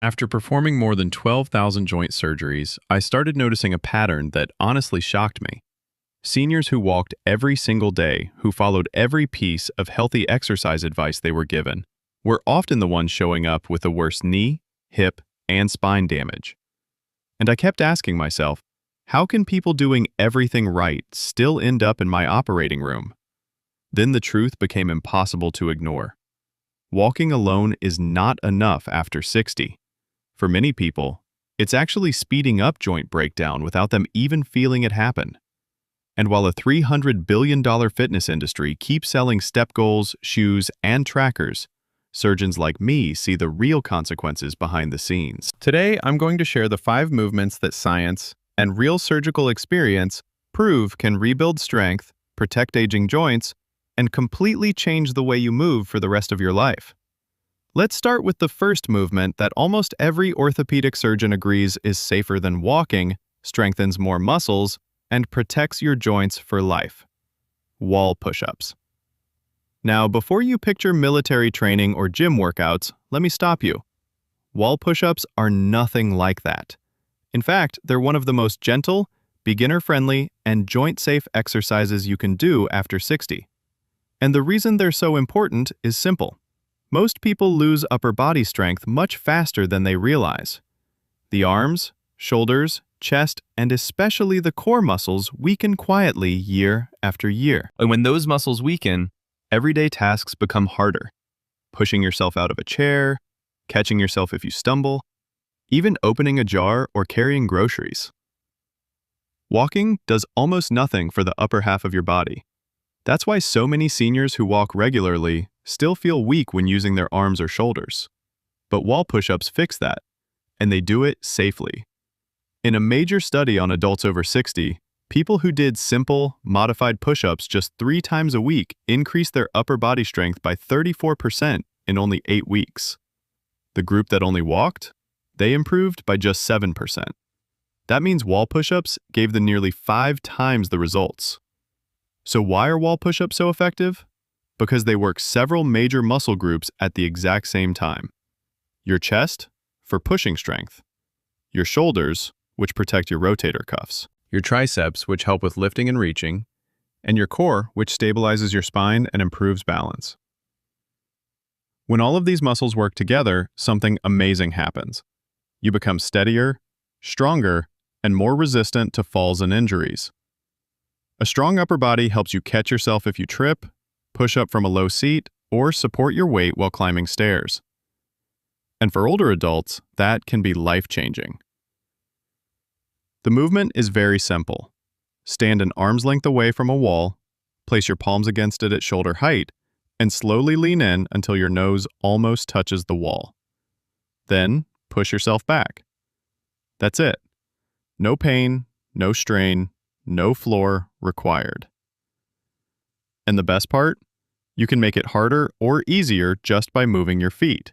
After performing more than 12,000 joint surgeries, I started noticing a pattern that honestly shocked me. Seniors who walked every single day, who followed every piece of healthy exercise advice they were given, were often the ones showing up with the worst knee, hip, and spine damage. And I kept asking myself, how can people doing everything right still end up in my operating room? Then the truth became impossible to ignore. Walking alone is not enough after 60. For many people, it's actually speeding up joint breakdown without them even feeling it happen. And while a $300 billion fitness industry keeps selling step goals, shoes, and trackers, surgeons like me see the real consequences behind the scenes. Today, I'm going to share the 5 movements that science and real surgical experience prove can rebuild strength, protect aging joints, and completely change the way you move for the rest of your life. Let's start with the first movement that almost every orthopedic surgeon agrees is safer than walking, strengthens more muscles, and protects your joints for life. Wall push-ups. Now, before you picture military training or gym workouts, let me stop you. Wall push-ups are nothing like that. In fact, they're one of the most gentle, beginner-friendly, and joint-safe exercises you can do after 60. And the reason they're so important is simple. Most people lose upper body strength much faster than they realize. The arms, shoulders, chest, and especially the core muscles weaken quietly year after year. And when those muscles weaken, everyday tasks become harder. Pushing yourself out of a chair, catching yourself if you stumble, even opening a jar or carrying groceries. Walking does almost nothing for the upper half of your body. That's why so many seniors who walk regularly still feel weak when using their arms or shoulders. But wall push-ups fix that, and they do it safely. In a major study on adults over 60, people who did simple, modified push-ups just 3 times a week increased their upper body strength by 34% in only 8 weeks. The group that only walked, they improved by just 7%. That means wall push-ups gave them nearly 5 times the results. So why are wall push-ups so effective? Because they work several major muscle groups at the exact same time. Your chest, for pushing strength. Your shoulders, which protect your rotator cuffs. Your triceps, which help with lifting and reaching. And your core, which stabilizes your spine and improves balance. When all of these muscles work together, something amazing happens. You become steadier, stronger, and more resistant to falls and injuries. A strong upper body helps you catch yourself if you trip, push up from a low seat, or support your weight while climbing stairs. And for older adults, that can be life-changing. The movement is very simple. Stand an arm's length away from a wall, place your palms against it at shoulder height, and slowly lean in until your nose almost touches the wall. Then, push yourself back. That's it. No pain, no strain, no floor required. And the best part? You can make it harder or easier just by moving your feet.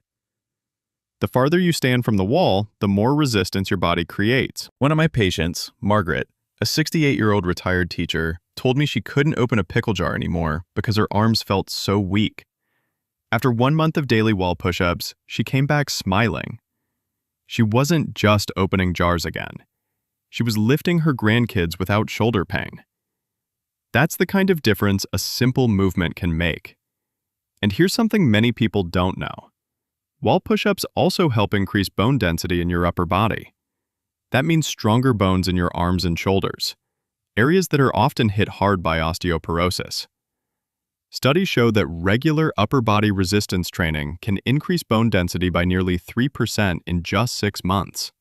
The farther you stand from the wall, the more resistance your body creates. One of my patients, Margaret, a 68-year-old retired teacher, told me she couldn't open a pickle jar anymore because her arms felt so weak. After 1 month of daily wall push-ups, she came back smiling. She wasn't just opening jars again. She was lifting her grandkids without shoulder pain. That's the kind of difference a simple movement can make. And here's something many people don't know. Wall push-ups also help increase bone density in your upper body. That means stronger bones in your arms and shoulders, areas that are often hit hard by osteoporosis. Studies show that regular upper body resistance training can increase bone density by nearly 3% in just 6 months.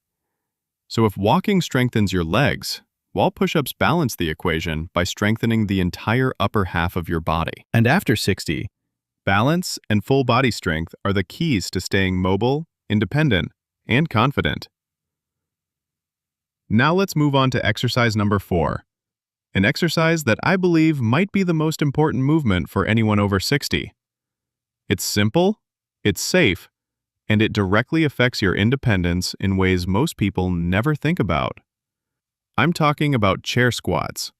So if walking strengthens your legs, wall push-ups balance the equation by strengthening the entire upper half of your body. And after 60, balance and full body strength are the keys to staying mobile, independent, and confident. Now let's move on to exercise number 4, an exercise that I believe might be the most important movement for anyone over 60. It's simple, it's safe, and it directly affects your independence in ways most people never think about. I'm talking about chair squats,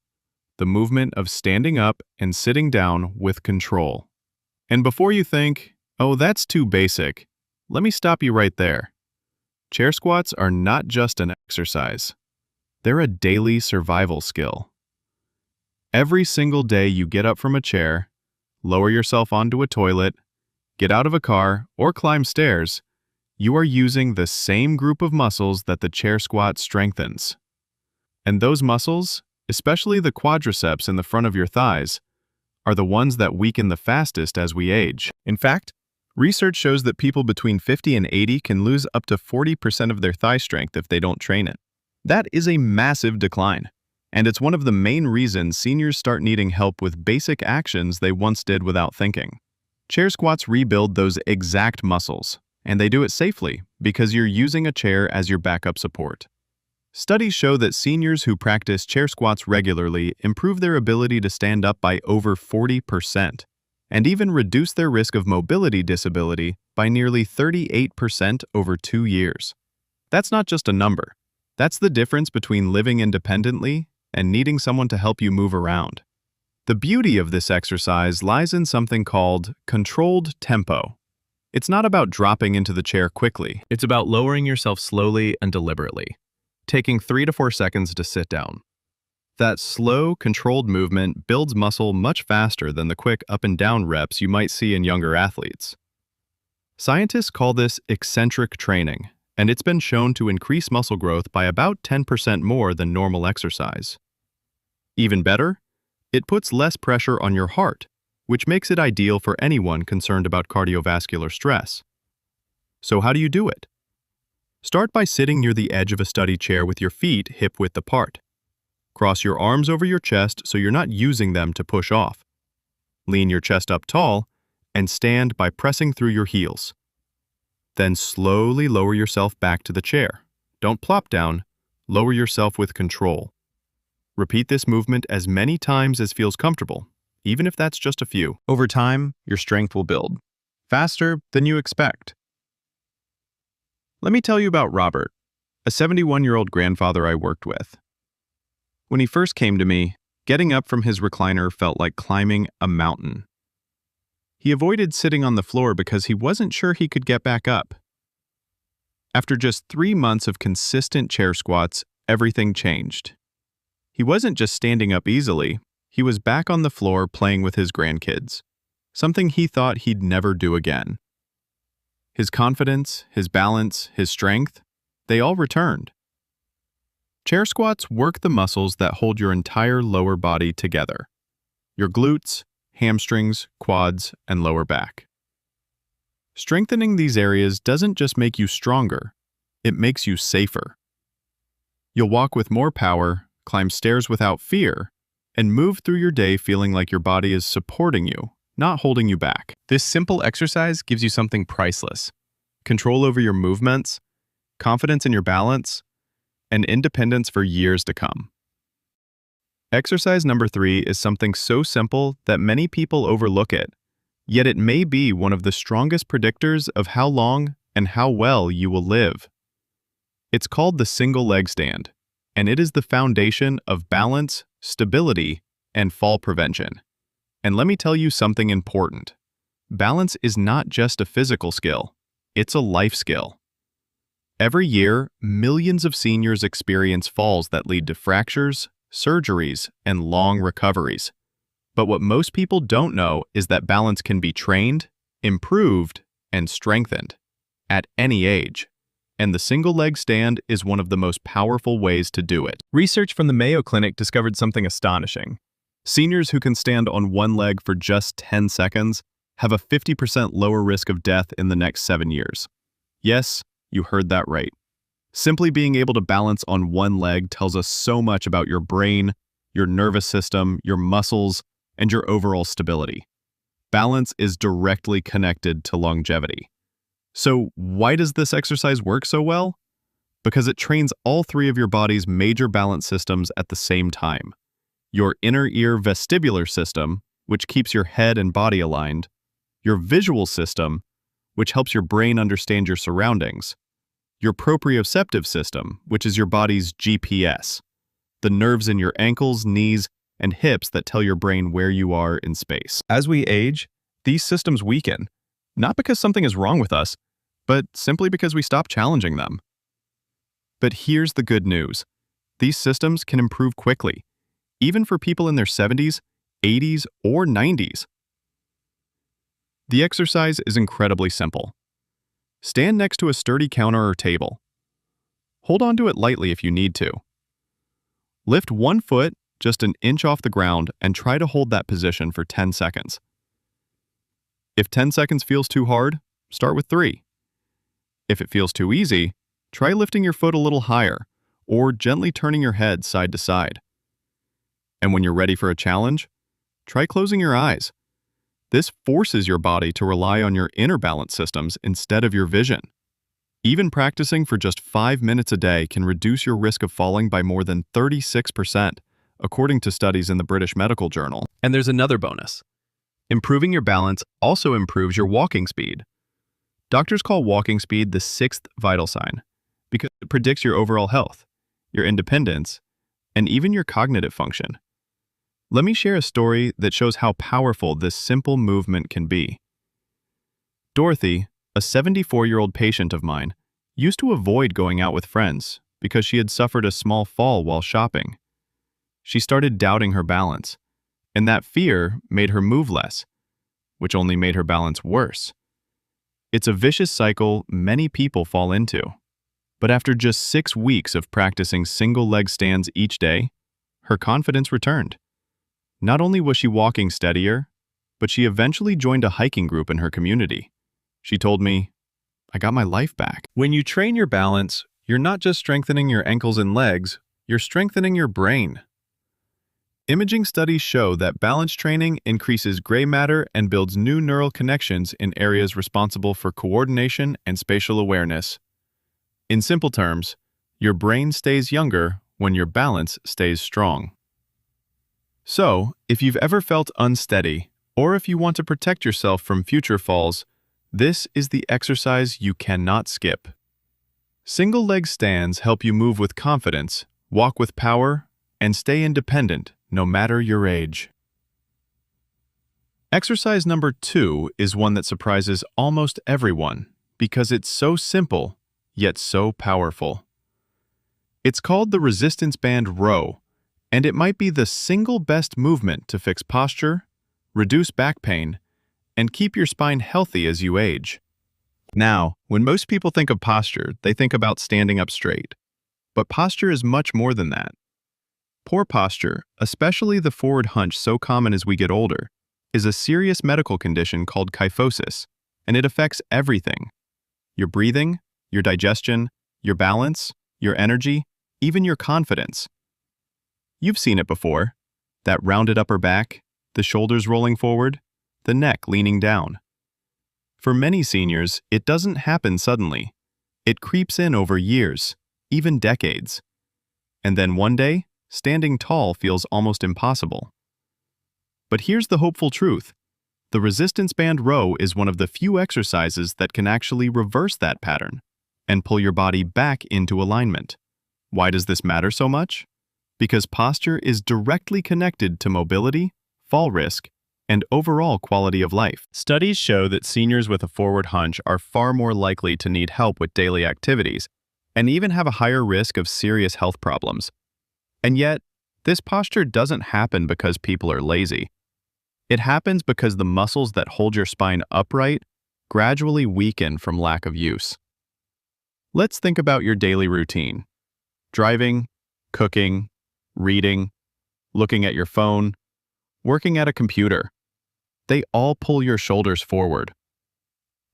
the movement of standing up and sitting down with control. And before you think, oh, that's too basic, let me stop you right there. Chair squats are not just an exercise. They're a daily survival skill. Every single day you get up from a chair, lower yourself onto a toilet, get out of a car, or climb stairs, you are using the same group of muscles that the chair squat strengthens. And those muscles, especially the quadriceps in the front of your thighs, are the ones that weaken the fastest as we age. In fact, research shows that people between 50 and 80 can lose up to 40% of their thigh strength if they don't train it. That is a massive decline, and it's one of the main reasons seniors start needing help with basic actions they once did without thinking. Chair squats rebuild those exact muscles, and they do it safely because you're using a chair as your backup support. Studies show that seniors who practice chair squats regularly improve their ability to stand up by over 40%, and even reduce their risk of mobility disability by nearly 38% over 2 years. That's not just a number. That's the difference between living independently and needing someone to help you move around. The beauty of this exercise lies in something called controlled tempo. It's not about dropping into the chair quickly. It's about lowering yourself slowly and deliberately, taking 3 to 4 seconds to sit down. That slow, controlled movement builds muscle much faster than the quick up and down reps you might see in younger athletes. Scientists call this eccentric training, and it's been shown to increase muscle growth by about 10% more than normal exercise. Even better, it puts less pressure on your heart, which makes it ideal for anyone concerned about cardiovascular stress. So how do you do it? Start by sitting near the edge of a study chair with your feet hip-width apart. Cross your arms over your chest so you're not using them to push off. Lean your chest up tall and stand by pressing through your heels. Then slowly lower yourself back to the chair. Don't plop down, lower yourself with control. Repeat this movement as many times as feels comfortable, even if that's just a few. Over time, your strength will build, faster than you expect. Let me tell you about Robert, a 71-year-old grandfather I worked with. When he first came to me, getting up from his recliner felt like climbing a mountain. He avoided sitting on the floor because he wasn't sure he could get back up. After just 3 months of consistent chair squats, everything changed. He wasn't just standing up easily, he was back on the floor playing with his grandkids, something he thought he'd never do again. His confidence, his balance, his strength, they all returned. Chair squats work the muscles that hold your entire lower body together: your glutes, hamstrings, quads, and lower back. Strengthening these areas doesn't just make you stronger, it makes you safer. You'll walk with more power, climb stairs without fear, and move through your day feeling like your body is supporting you, not holding you back. This simple exercise gives you something priceless: control over your movements, confidence in your balance, and independence for years to come. Exercise number 3 is something so simple that many people overlook it, yet it may be one of the strongest predictors of how long and how well you will live. It's called the single leg stand, and it is the foundation of balance, stability, and fall prevention. And let me tell you something important. Balance is not just a physical skill, it's a life skill. Every year, millions of seniors experience falls that lead to fractures, surgeries, and long recoveries. But what most people don't know is that balance can be trained, improved, and strengthened at any age. And the single leg stand is one of the most powerful ways to do it. Research from the Mayo Clinic discovered something astonishing. Seniors who can stand on one leg for just 10 seconds have a 50% lower risk of death in the next 7 years. Yes, you heard that right. Simply being able to balance on one leg tells us so much about your brain, your nervous system, your muscles, and your overall stability. Balance is directly connected to longevity. So why does this exercise work so well? Because it trains all 3 of your body's major balance systems at the same time. Your inner ear vestibular system, which keeps your head and body aligned, your visual system, which helps your brain understand your surroundings, your proprioceptive system, which is your body's GPS, the nerves in your ankles, knees, and hips that tell your brain where you are in space. As we age, these systems weaken, not because something is wrong with us, but simply because we stop challenging them. But here's the good news. These systems can improve quickly, even for people in their 70s, 80s, or 90s. The exercise is incredibly simple. Stand next to a sturdy counter or table. Hold onto it lightly if you need to. Lift one foot just an inch off the ground and try to hold that position for 10 seconds. If 10 seconds feels too hard, start with 3. If it feels too easy, try lifting your foot a little higher or gently turning your head side to side. And when you're ready for a challenge, try closing your eyes. This forces your body to rely on your inner balance systems instead of your vision. Even practicing for just 5 minutes a day can reduce your risk of falling by more than 36%, according to studies in the British Medical Journal. And there's another bonus. Improving your balance also improves your walking speed. Doctors call walking speed the 6th vital sign because it predicts your overall health, your independence, and even your cognitive function. Let me share a story that shows how powerful this simple movement can be. Dorothy, a 74-year-old patient of mine, used to avoid going out with friends because she had suffered a small fall while shopping. She started doubting her balance, and that fear made her move less, which only made her balance worse. It's a vicious cycle many people fall into. But after just 6 weeks of practicing single-leg stands each day, her confidence returned. Not only was she walking steadier, but she eventually joined a hiking group in her community. She told me, "I got my life back." When you train your balance, you're not just strengthening your ankles and legs, you're strengthening your brain. Imaging studies show that balance training increases gray matter and builds new neural connections in areas responsible for coordination and spatial awareness. In simple terms, your brain stays younger when your balance stays strong. So, if you've ever felt unsteady, or if you want to protect yourself from future falls, this is the exercise you cannot skip. Single-leg stands help you move with confidence, walk with power, and stay independent no matter your age. Exercise number 2 is one that surprises almost everyone because it's so simple, yet so powerful. It's called the resistance band row, and it might be the single best movement to fix posture, reduce back pain, and keep your spine healthy as you age. Now, when most people think of posture, they think about standing up straight. But posture is much more than that. Poor posture, especially the forward hunch so common as we get older, is a serious medical condition called kyphosis, and it affects everything. Your breathing, your digestion, your balance, your energy, even your confidence. You've seen it before. That rounded upper back, the shoulders rolling forward, the neck leaning down. For many seniors, it doesn't happen suddenly. It creeps in over years, even decades. And then one day, standing tall feels almost impossible. But here's the hopeful truth. The resistance band row is one of the few exercises that can actually reverse that pattern and pull your body back into alignment. Why does this matter so much? Because posture is directly connected to mobility, fall risk, and overall quality of life. Studies show that seniors with a forward hunch are far more likely to need help with daily activities and even have a higher risk of serious health problems. And yet, this posture doesn't happen because people are lazy. It happens because the muscles that hold your spine upright gradually weaken from lack of use. Let's think about your daily routine. Driving, cooking, reading, looking at your phone, working at a computer. They all pull your shoulders forward.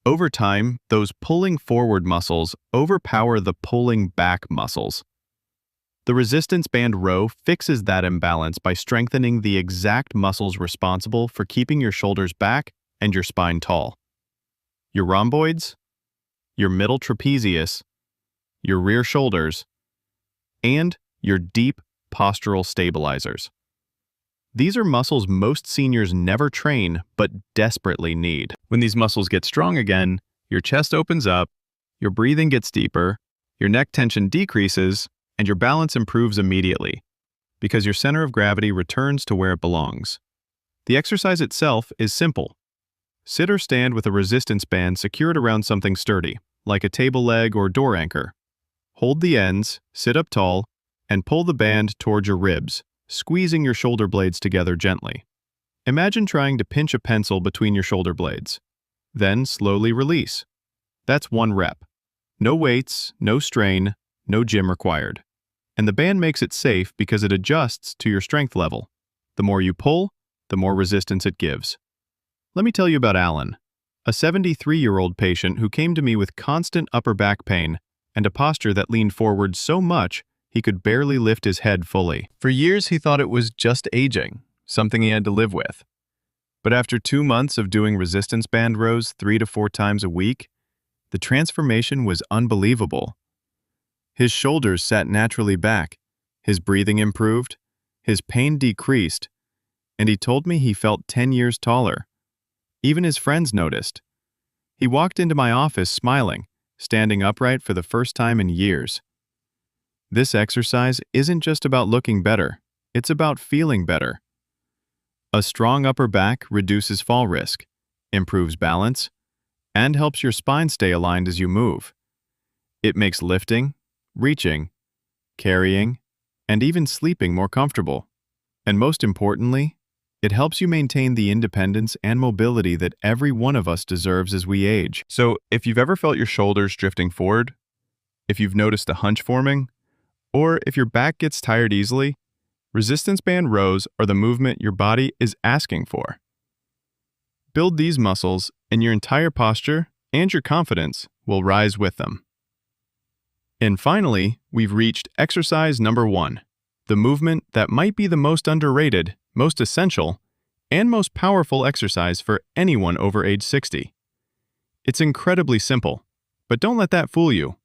Over time, those pulling forward muscles overpower the pulling back muscles. The resistance band row fixes that imbalance by strengthening the exact muscles responsible for keeping your shoulders back and your spine tall. Your rhomboids, your middle trapezius, your rear shoulders, and your deep postural stabilizers. These are muscles most seniors never train but desperately need. When these muscles get strong again, your chest opens up, your breathing gets deeper, your neck tension decreases, and your balance improves immediately because your center of gravity returns to where it belongs. The exercise itself is simple. Sit or stand with a resistance band secured around something sturdy, like a table leg or door anchor. Hold the ends, sit up tall, and pull the band toward your ribs, squeezing your shoulder blades together gently. Imagine trying to pinch a pencil between your shoulder blades. Then slowly release. That's 1 rep. No weights, no strain, no gym required. And the band makes it safe because it adjusts to your strength level. The more you pull, the more resistance it gives. Let me tell you about Alan, a 73-year-old patient who came to me with constant upper back pain and a posture that leaned forward so much he could barely lift his head fully. For years, he thought it was just aging, something he had to live with. But after 2 months of doing resistance band rows 3 to 4 times a week, the transformation was unbelievable. His shoulders sat naturally back, his breathing improved, his pain decreased, and he told me he felt 10 years taller. Even his friends noticed. He walked into my office smiling, standing upright for the first time in years. This exercise isn't just about looking better, it's about feeling better. A strong upper back reduces fall risk, improves balance, and helps your spine stay aligned as you move. It makes lifting, reaching, carrying, and even sleeping more comfortable. And most importantly, it helps you maintain the independence and mobility that every one of us deserves as we age. So, if you've ever felt your shoulders drifting forward, if you've noticed a hunch forming, or if your back gets tired easily, resistance band rows are the movement your body is asking for. Build these muscles, and your entire posture and your confidence will rise with them. And finally, we've reached exercise number 1, the movement that might be the most underrated, most essential, and most powerful exercise for anyone over age 60. It's incredibly simple, but don't let that fool you.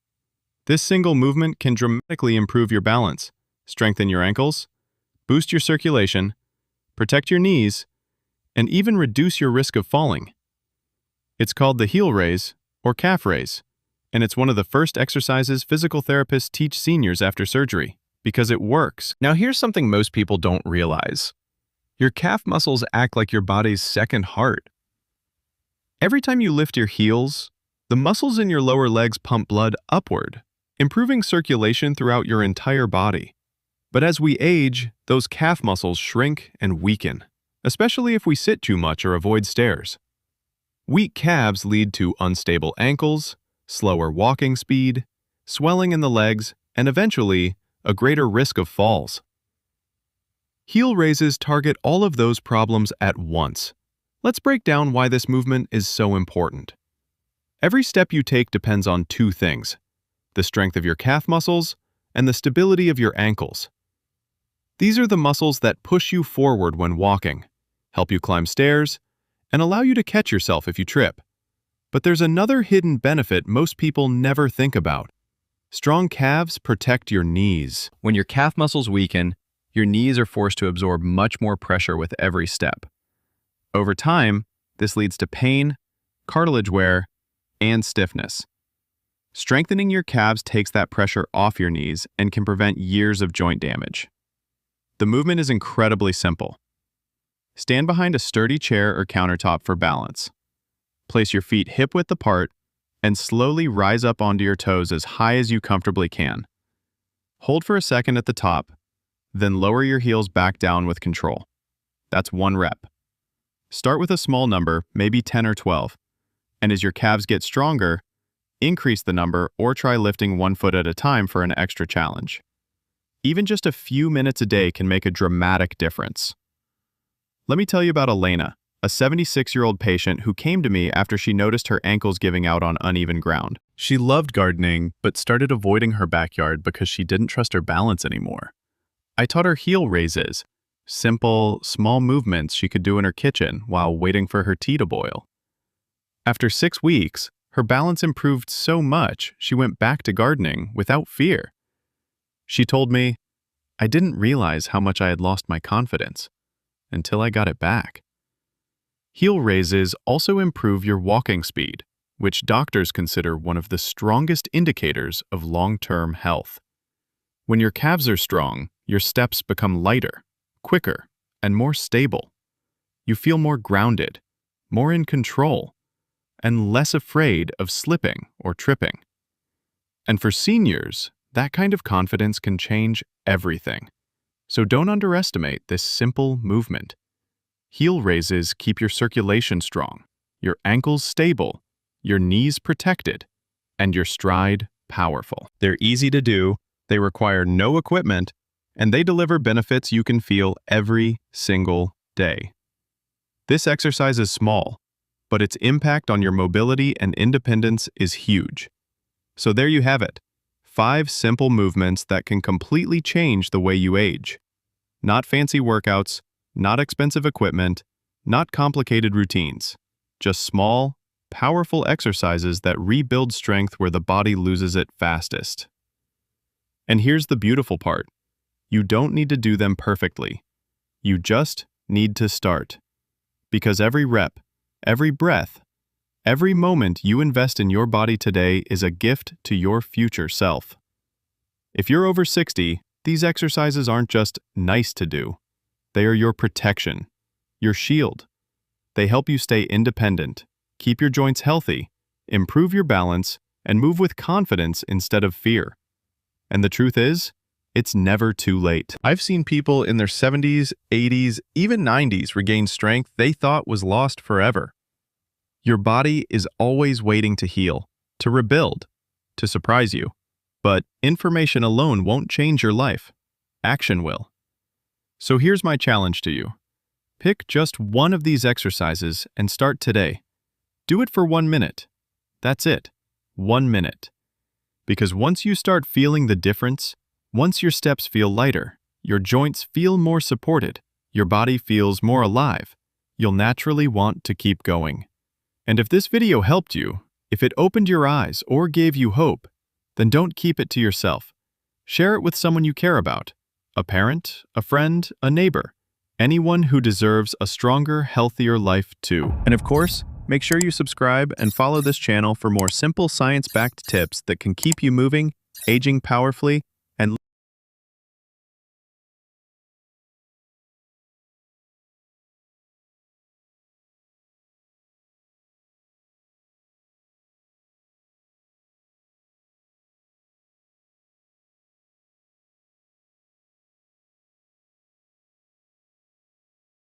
This single movement can dramatically improve your balance, strengthen your ankles, boost your circulation, protect your knees, and even reduce your risk of falling. It's called the heel raise or calf raise, and it's one of the first exercises physical therapists teach seniors after surgery because it works. Now here's something most people don't realize. Your calf muscles act like your body's second heart. Every time you lift your heels, the muscles in your lower legs pump blood upward, improving circulation throughout your entire body. But as we age, those calf muscles shrink and weaken, especially if we sit too much or avoid stairs. Weak calves lead to unstable ankles, slower walking speed, swelling in the legs, and eventually, a greater risk of falls. Heel raises target all of those problems at once. Let's break down why this movement is so important. Every step you take depends on 2 things: the strength of your calf muscles and the stability of your ankles. These are the muscles that push you forward when walking, help you climb stairs, and allow you to catch yourself if you trip. But there's another hidden benefit most people never think about. Strong calves protect your knees. When your calf muscles weaken, your knees are forced to absorb much more pressure with every step. Over time, this leads to pain, cartilage wear, and stiffness. Strengthening your calves takes that pressure off your knees and can prevent years of joint damage. The movement is incredibly simple. Stand behind a sturdy chair or countertop for balance. Place your feet hip-width apart and slowly rise up onto your toes as high as you comfortably can. Hold for a second at the top, then lower your heels back down with control. That's 1 rep. Start with a small number, maybe 10 or 12, and as your calves get stronger, increase the number or try lifting 1 foot at a time for an extra challenge. Even just a few minutes a day can make a dramatic difference. Let me tell you about Elena, a 76-year-old patient who came to me after she noticed her ankles giving out on uneven ground. She loved gardening, but started avoiding her backyard because she didn't trust her balance anymore. I taught her heel raises, simple, small movements she could do in her kitchen while waiting for her tea to boil. After 6 weeks, her balance improved so much she went back to gardening without fear. She told me, "I didn't realize how much I had lost my confidence until I got it back." Heel raises also improve your walking speed, which doctors consider one of the strongest indicators of long-term health. When your calves are strong, your steps become lighter, quicker, and more stable. You feel more grounded, more in control, and less afraid of slipping or tripping. And for seniors, That kind of confidence can change everything. So don't underestimate this simple movement. Heel raises keep your circulation strong, your ankles stable, your knees protected, and your stride powerful. They're easy to do, they require no equipment, and they deliver benefits you can feel every single day. This exercise is small, but its impact on your mobility and independence is huge. So there you have it, 5 simple movements that can completely change the way you age. Not fancy workouts, not expensive equipment, not complicated routines. Just small, powerful exercises that rebuild strength where the body loses it fastest. And here's the beautiful part. You don't need to do them perfectly. You just need to start. Because every rep, every breath, every moment you invest in your body today is a gift to your future self. If you're over 60, these exercises aren't just nice to do. They are your protection, your shield. They help you stay independent, keep your joints healthy, improve your balance, and move with confidence instead of fear. And the truth is, it's never too late. I've seen people in their 70s, 80s, even 90s regain strength they thought was lost forever. Your body is always waiting to heal, to rebuild, to surprise you. But information alone won't change your life. Action will. So here's my challenge to you. Pick just one of these exercises and start today. Do it for 1 minute. That's it. 1 minute. Because once you start feeling the difference, once your steps feel lighter, your joints feel more supported, your body feels more alive, you'll naturally want to keep going. And if this video helped you, if it opened your eyes or gave you hope, then don't keep it to yourself. Share it with someone you care about, a parent, a friend, a neighbor, anyone who deserves a stronger, healthier life too. And of course, make sure you subscribe and follow this channel for more simple science-backed tips that can keep you moving, aging powerfully,